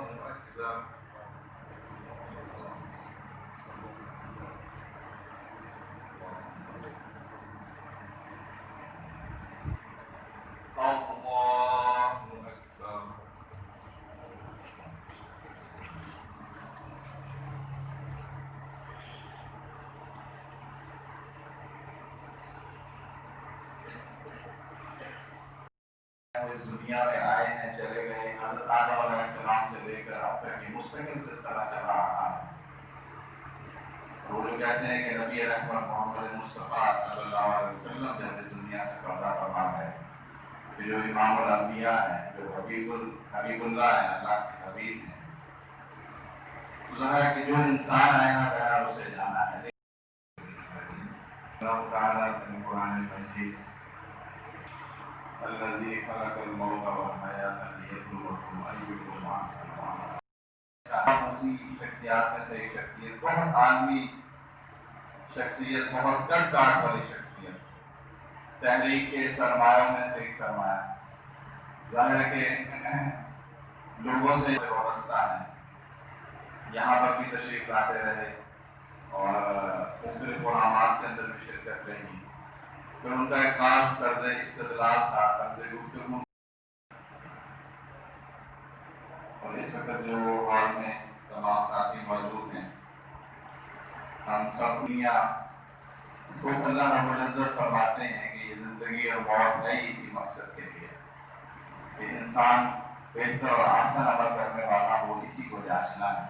أكبر. الله أكبر. اس دنیا میں آئے ہیں چلے گئے، حضرت آدم علیہ السلام سے لے کر اب تک یہ مستقل سلسلہ چلا رہا ہے۔ وہ جو کہتے ہیں کہ نبی رحمت محمد مصطفیٰ صلی اللہ علیہ وسلم جب اس دنیا سے پردہ فرما گئے، کہ جو امام الانبیاء ہیں، جو حبیب اللہ ہیں، اللہ کے حبیب ہیں، تو ظاہر ہے کہ جو انسان آئے نا پہلا اسے جانا ہے۔ اللہ تعالیٰ نے قرآن مجید الذي خلق الموت والحیاة لیبلوکم ایکم احسن عملا۔ اسی شخصیات میں سے ایک شخصیت، بہت عالمی شخصیت، بہت کٹ کاٹ والی شخصیت، تحریک کے سرمایوں میں سے ایک سرمایہ، ظاہر ہے کہ لوگوں سے وابستہ ہیں، یہاں پر بھی تشریف لاتے رہے اور مختلف پروگرامات کے اندر بھی شرکت رہی، پھر ان کا ایک خاص طرز استدلال تھا، طرز گفتگو، اور اس وقت جو ہال میں تمام ساتھی موجود ہیں، ہم سب دنیا کو اللہ رب العزت فرماتے ہیں کہ یہ زندگی اور موت ہے اسی مقصد کے لیے کہ انسان بہتر اور احسن عمل کرنے والا ہو، اسی کو جانچنا ہے۔